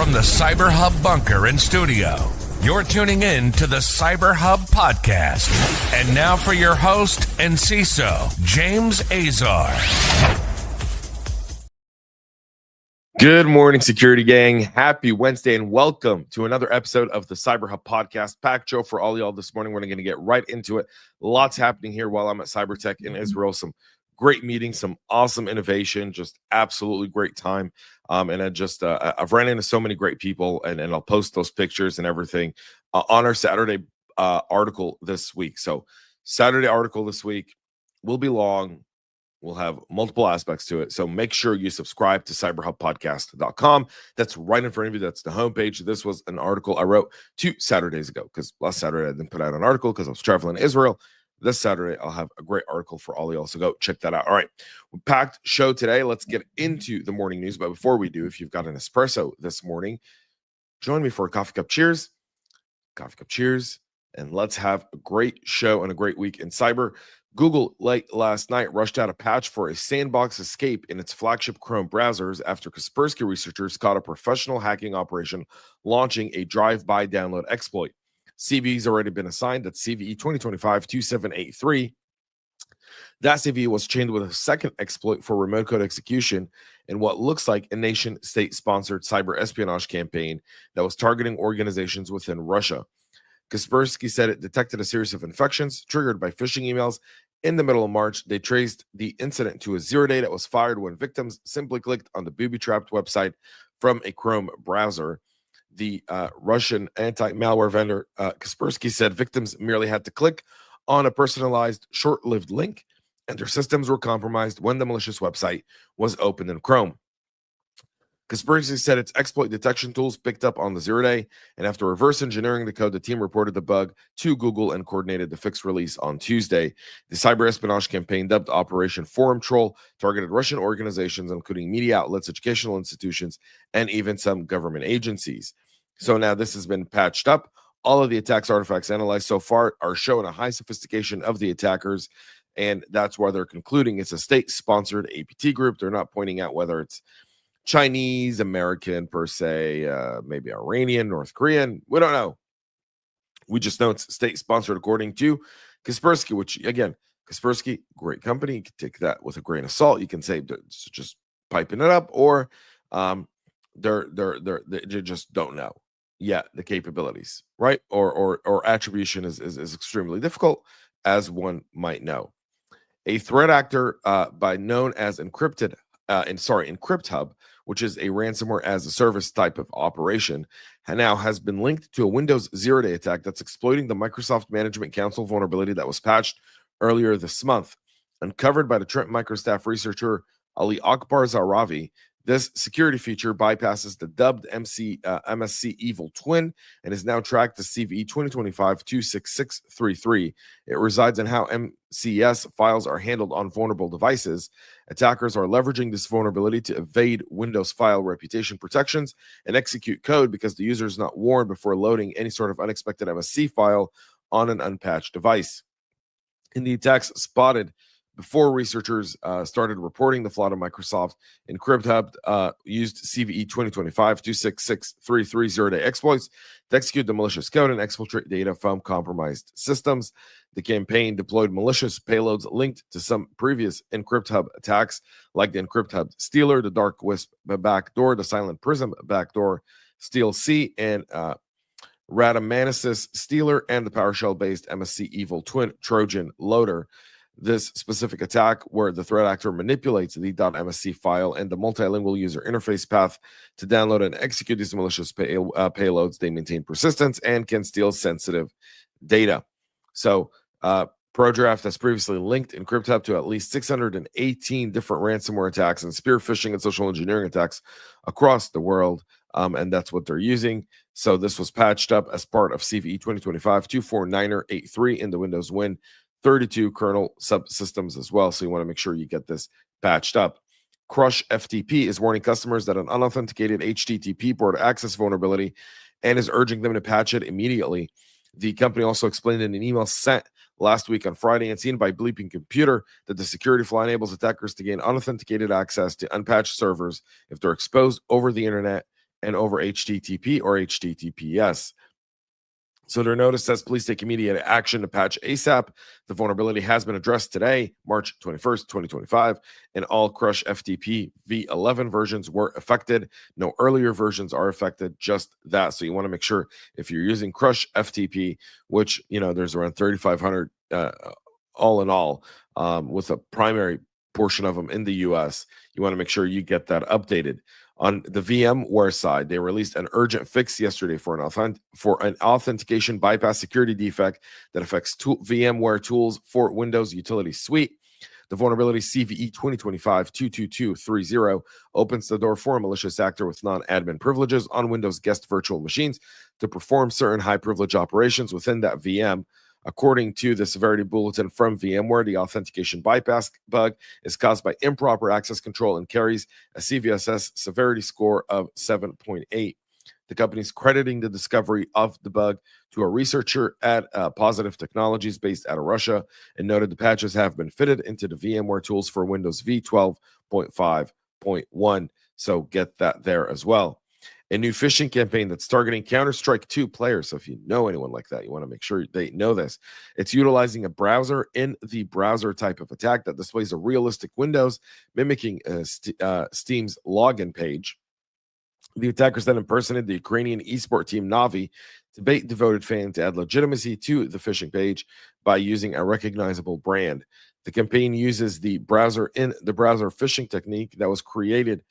From the CyberHub bunker and studio, you're tuning in to the CyberHub Podcast. And now for your host and CISO, James Azar. Good morning, security gang. Happy Wednesday and welcome to another episode of the CyberHub Podcast. Packed show for all y'all this morning. We're going to get right into it. Lots happening here while I'm at CyberTech in Israel. Some great meetings, some awesome innovation, just absolutely great time. I've ran into so many great people, and I'll post those pictures and everything on our Saturday article this week. So Saturday article this week will be long. We'll have multiple aspects to it. So make sure you subscribe to cyberhubpodcast.com. That's right in front of you. That's the homepage. This was an article I wrote 2 Saturdays ago, because last Saturday I didn't put out an article because I was traveling to Israel. This Saturday, I'll have a great article for all of y'all. So go check that out. All right. Packed show today. Let's get into the morning news. But before we do, if you've got an espresso this morning, join me for a coffee cup cheers. Coffee cup cheers. And let's have a great show and a great week in cyber. Google late last night rushed out a patch for a sandbox escape in its flagship Chrome browsers after Kaspersky researchers caught a professional hacking operation launching a drive-by download exploit. CVE has already been assigned. That's CVE 2025-2783. That CVE was chained with a second exploit for remote code execution in what looks like a nation-state sponsored cyber espionage campaign that was targeting organizations within Russia. Kaspersky said it detected a series of infections triggered by phishing emails. In the middle of March, they traced the incident to a zero-day that was fired when victims simply clicked on the booby-trapped website from a Chrome browser. The Russian anti-malware vendor Kaspersky said victims merely had to click on a personalized, short-lived link, and their systems were compromised when the malicious website was opened in Chrome. Kaspersky said its exploit detection tools picked up on the zero-day, and after reverse engineering the code, the team reported the bug to Google and coordinated the fix release on Tuesday. The cyber espionage campaign, dubbed Operation Forum Troll, targeted Russian organizations, including media outlets, educational institutions, and even some government agencies. So now this has been patched up. All of the attacks artifacts analyzed so far are showing a high sophistication of the attackers, and that's why they're concluding it's a state-sponsored APT group. They're not pointing out whether it's Chinese, American per se, maybe Iranian, North Korean. We don't know. We just know it's state-sponsored according to Kaspersky, which, again, Kaspersky, great company. You can take that with a grain of salt. You can say it's just piping it up, or they just don't know yet the capabilities, right? Or attribution is extremely difficult, as one might know. A threat actor known as EncryptHub, which is a ransomware as a service type of operation, now has been linked to a Windows zero-day attack that's exploiting the Microsoft Management Council vulnerability that was patched earlier this month. Uncovered by the Trent Micro staff researcher Ali Akbar Zahravi, this security feature bypasses the dubbed MSC Evil Twin and is now tracked to CVE 2025-26633. It resides in how MCS files are handled on vulnerable devices. Attackers are leveraging this vulnerability to evade Windows file reputation protections and execute code because the user is not warned before loading any sort of unexpected MSC file on an unpatched device. In the attacks spotted before researchers started reporting the flaw to Microsoft, EncryptHub used CVE 2025-26633 zero-day exploits to execute the malicious code and exfiltrate data from compromised systems. The campaign deployed malicious payloads linked to some previous EncryptHub attacks, like the EncryptHub Stealer, the Dark Wisp backdoor, the Silent Prism backdoor, Steal C, and Radamansis Stealer, and the PowerShell-based MSC Evil Twin Trojan loader. This specific attack, where the threat actor manipulates the .msc file and the multilingual user interface path to download and execute these malicious payloads, they maintain persistence and can steal sensitive data. So, ProDraft has previously linked EncryptHub to at least 618 different ransomware attacks and spear phishing and social engineering attacks across the world, and that's what they're using. So this was patched up as part of CVE 2025-24983 in the Windows Win 32 kernel subsystems as well. So you want to make sure you get this patched up. CrushFTP is warning customers that an unauthenticated HTTP port access vulnerability and is urging them to patch it immediately. The company also explained in an email sent last week on Friday and seen by Bleeping Computer that the security flaw enables attackers to gain unauthenticated access to unpatched servers if they're exposed over the internet and over HTTP or HTTPS. So their notice says, please take immediate action to patch ASAP. The vulnerability has been addressed today, March 21st, 2025, and all CrushFTP v11 versions were affected. No earlier versions are affected, just that. So you want to make sure if you're using CrushFTP, which, there's around 3,500 all in all, with a primary portion of them in the US, you want to make sure you get that updated. On the VMware side, they released an urgent fix yesterday for an authentication bypass security defect that affects VMware tools for Windows Utility Suite. The vulnerability CVE 2025-22230 opens the door for a malicious actor with non-admin privileges on Windows guest virtual machines to perform certain high-privilege operations within that VM. According to the severity bulletin from VMware, the authentication bypass bug is caused by improper access control and carries a CVSS severity score of 7.8. The company is crediting the discovery of the bug to a researcher at Positive Technologies based out of Russia, and noted the patches have been fitted into the VMware tools for Windows v12.5.1. So get that there as well. A new phishing campaign that's targeting Counter-Strike 2 players. So if you know anyone like that, you want to make sure they know this. It's utilizing a browser in the browser type of attack that displays a realistic Windows, mimicking Steam's login page. The attackers then impersonated the Ukrainian esport team Navi to bait devoted fans to add legitimacy to the phishing page by using a recognizable brand. The campaign uses the browser in the browser phishing technique that was created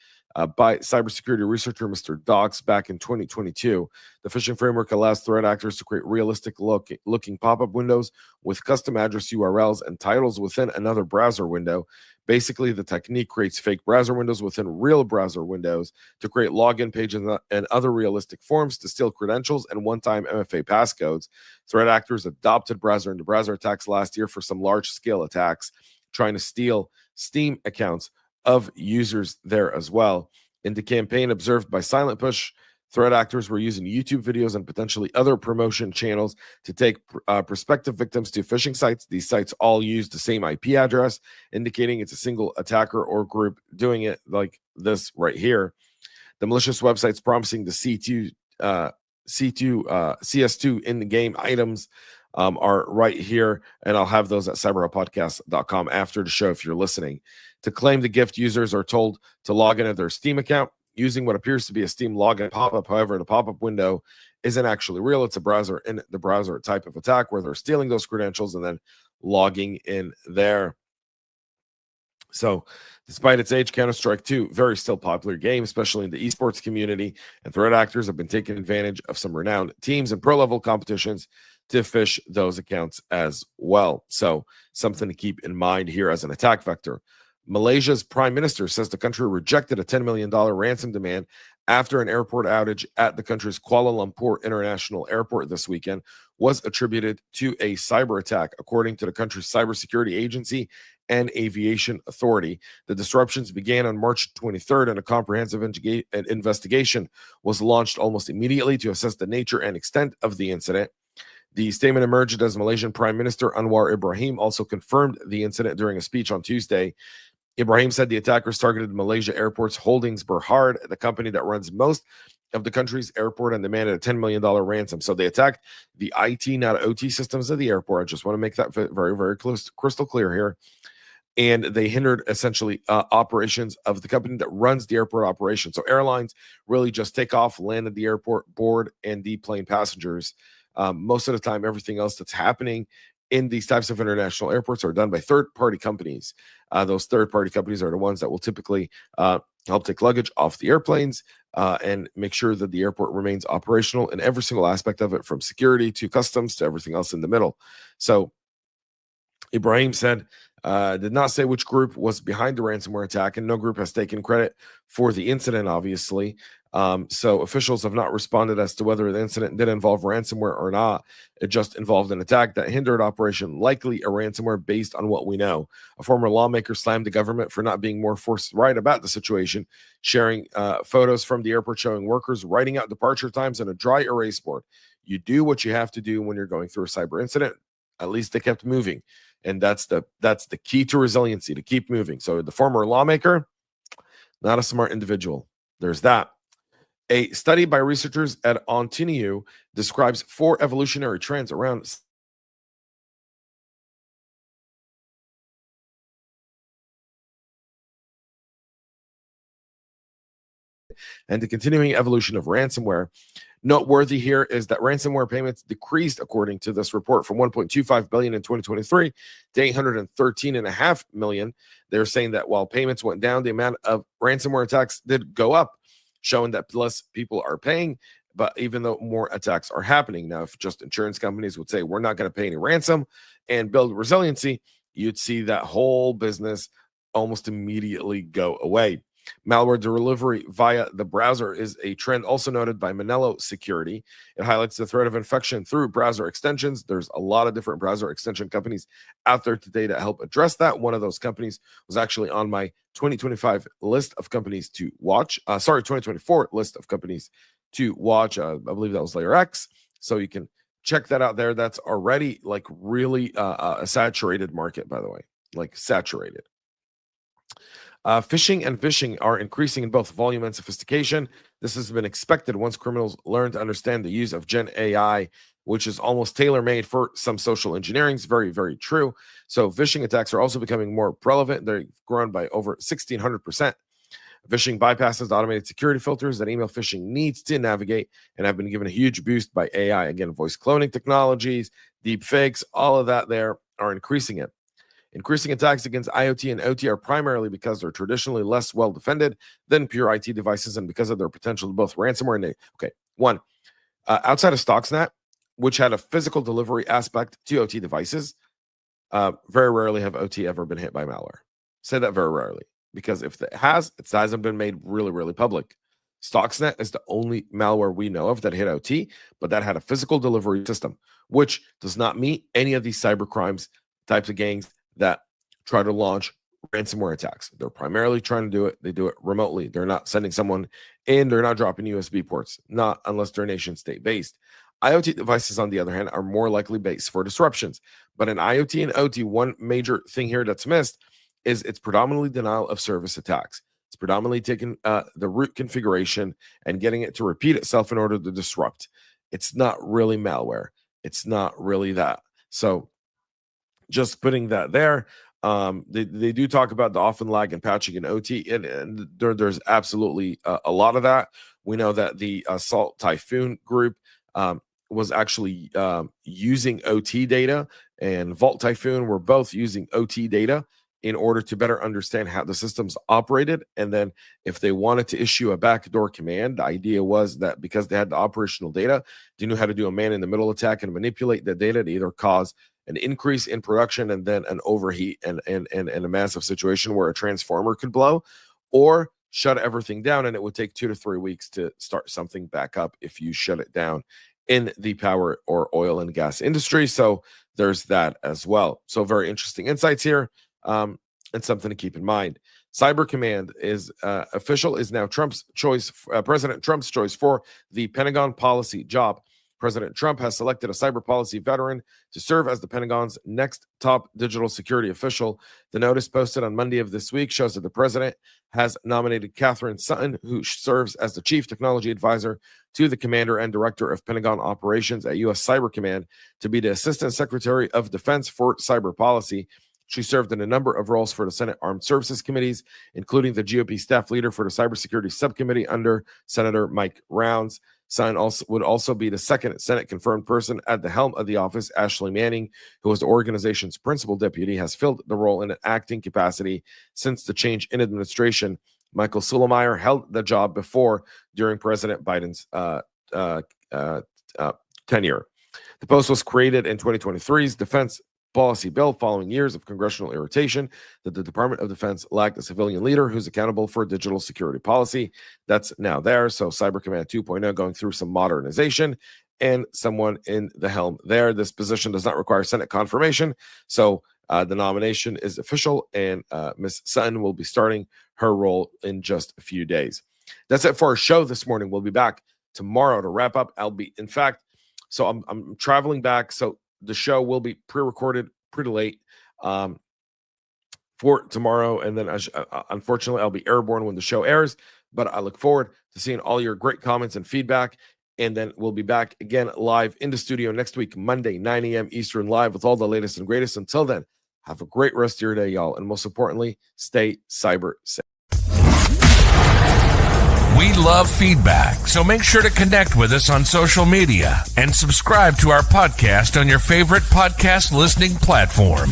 by cybersecurity researcher Mr. Docs back in 2022. The phishing framework allows threat actors to create realistic looking pop-up windows with custom address URLs and titles within another browser window. Basically, the technique creates fake browser windows within real browser windows to create login pages and other realistic forms to steal credentials and one-time MFA passcodes. Threat actors adopted browser-into-browser attacks last year for some large-scale attacks, trying to steal Steam accounts of users there as well. In the campaign observed by Silent Push, threat actors were using YouTube videos and potentially other promotion channels to take prospective victims to phishing sites. These sites all use the same IP address, indicating it's a single attacker or group doing it, like this right here. The malicious websites promising the CS2 in-game items are right here, and I'll have those at cyberhubpodcast.com after the show if you're listening. To claim the gift, users are told to log into their Steam account using what appears to be a Steam login pop-up. However, the pop-up window isn't actually real. It's a browser in the browser type of attack where they're stealing those credentials and then logging in there. So despite its age, Counter-Strike 2, very still popular game, especially in the esports community, and threat actors have been taking advantage of some renowned teams and pro-level competitions to phish those accounts as well. So something to keep in mind here as an attack vector. Malaysia's prime minister says the country rejected a $10 million ransom demand after an airport outage at the country's Kuala Lumpur International Airport this weekend was attributed to a cyber attack, according to the country's cybersecurity agency and aviation authority. The disruptions began on March 23rd, and a comprehensive investigation was launched almost immediately to assess the nature and extent of the incident. The statement emerged as Malaysian Prime Minister Anwar Ibrahim also confirmed the incident during a speech on Tuesday. Ibrahim said the attackers targeted Malaysia Airports Holdings Berhad, the company that runs most of the country's airport, and demanded a $10 million ransom. So they attacked the IT, not OT systems of the airport. I just want to make that very, very crystal clear here. And they hindered essentially operations of the company that runs the airport operation. So airlines really just take off, land at the airport, board, and deplane passengers. Most of the time, everything else that's happening in these types of international airports are done by third-party companies. Those third-party companies are the ones that will typically help take luggage off the airplanes and make sure that the airport remains operational in every single aspect of it, from security to customs to everything else in the middle. So Ibrahim said, did not say which group was behind the ransomware attack, and no group has taken credit for the incident, obviously. So officials have not responded as to whether the incident did involve ransomware or not. It just involved an attack that hindered operation, likely a ransomware based on what we know. A former lawmaker slammed the government for not being more forthright about the situation, sharing photos from the airport showing workers writing out departure times on a dry erase board. You do what you have to do when you're going through a cyber incident. At least they kept moving. And that's the key to resiliency, to keep moving. So the former lawmaker, not a smart individual. There's that. A study by researchers at Ontario describes 4 evolutionary trends around and the continuing evolution of ransomware. Noteworthy here is that ransomware payments decreased, according to this report, from 1.25 billion in 2023 to 813.5 million. They're saying that while payments went down, the amount of ransomware attacks did go up, showing that less people are paying, but even though more attacks are happening. Now, if just insurance companies would say, we're not going to pay any ransom and build resiliency, you'd see that whole business almost immediately go away. Malware delivery via the browser is a trend also noted by Manello Security. It highlights the threat of infection through browser extensions. There's a lot of different browser extension companies out there today to help address that. One of those companies was actually on my 2025 list of companies to watch. 2024 list of companies to watch. I believe that was Layer X. So you can check that out there. That's already like really a saturated market, by the way, like saturated. Phishing and phishing are increasing in both volume and sophistication. This has been expected once criminals learn to understand the use of Gen AI, which is almost tailor-made for some social engineering. It's very, very true. So phishing attacks are also becoming more prevalent. They've grown by over 1,600%. Phishing bypasses the automated security filters that email phishing needs to navigate and have been given a huge boost by AI. Again, voice cloning technologies, deep fakes, all of that there are increasing it. Increasing attacks against IoT and OT are primarily because they're traditionally less well defended than pure IT devices and because of their potential to both ransomware and outside of Stuxnet, which had a physical delivery aspect to OT devices, very rarely have OT ever been hit by malware. Say that very rarely, because if it hasn't been made really, really public. Stuxnet is the only malware we know of that hit OT, but that had a physical delivery system, which does not meet any of these cyber crimes types of gangs that try to launch ransomware attacks. They're primarily trying to do it. They do it remotely. They're not sending someone in. They're not dropping USB ports, not unless they're nation state based. IoT devices, on the other hand, are more likely based for disruptions. But in IoT and OT, one major thing here that's missed is it's predominantly denial of service attacks. It's predominantly taking the root configuration and getting it to repeat itself in order to disrupt. It's not really malware. It's not really that. So just putting that there. They do talk about the often lag and patching in OT, and there's absolutely a lot of that. We know that the Assault Typhoon group was actually using OT data, and Vault Typhoon were both using OT data in order to better understand how the systems operated. And then if they wanted to issue a backdoor command, the idea was that because they had the operational data, they knew how to do a man-in-the-middle attack and manipulate the data to either cause an increase in production and then an overheat and a massive situation where a transformer could blow, or shut everything down, and it would take 2 to 3 weeks to start something back up if you shut it down in the power or oil and gas industry. So there's that as well. So very interesting insights here, and something to keep in mind. Cyber Command is official, is now Trump's choice, President Trump's choice for the Pentagon policy job. President Trump has selected a cyber policy veteran to serve as the Pentagon's next top digital security official. The notice posted on Monday of this week shows that the president has nominated Catherine Sutton, who serves as the chief technology advisor to the commander and director of Pentagon operations at U.S. Cyber Command, to be the assistant secretary of defense for cyber policy. She served in a number of roles for the Senate Armed Services Committees, including the GOP staff leader for the Cybersecurity Subcommittee under Senator Mike Rounds. Sutton would also be the second Senate-confirmed person at the helm of the office. Ashley Manning, who was the organization's principal deputy, has filled the role in an acting capacity since the change in administration. Michael Sullemeyer held the job before during President Biden's tenure. The post was created in 2023's Defense Policy Bill following years of congressional irritation that the Department of Defense lacked a civilian leader who's accountable for digital security policy. That's now there. So Cyber Command 2.0 going through some modernization and someone in the helm there. This position does not require Senate confirmation. So the nomination is official, and Ms. Sutton will be starting her role in just a few days. That's it for our show this morning. We'll be back tomorrow to wrap up. I'm traveling back, so the show will be pre-recorded pretty late for tomorrow, and then unfortunately I'll be airborne when the show airs, But I look forward to seeing all your great comments and feedback. And then we'll be back again live in the studio next week, Monday, 9 a.m. Eastern, live with all the latest and greatest. Until then, have a great rest of your day, y'all. And most importantly, stay cyber safe. We love feedback, so make sure to connect with us on social media and subscribe to our podcast on your favorite podcast listening platform.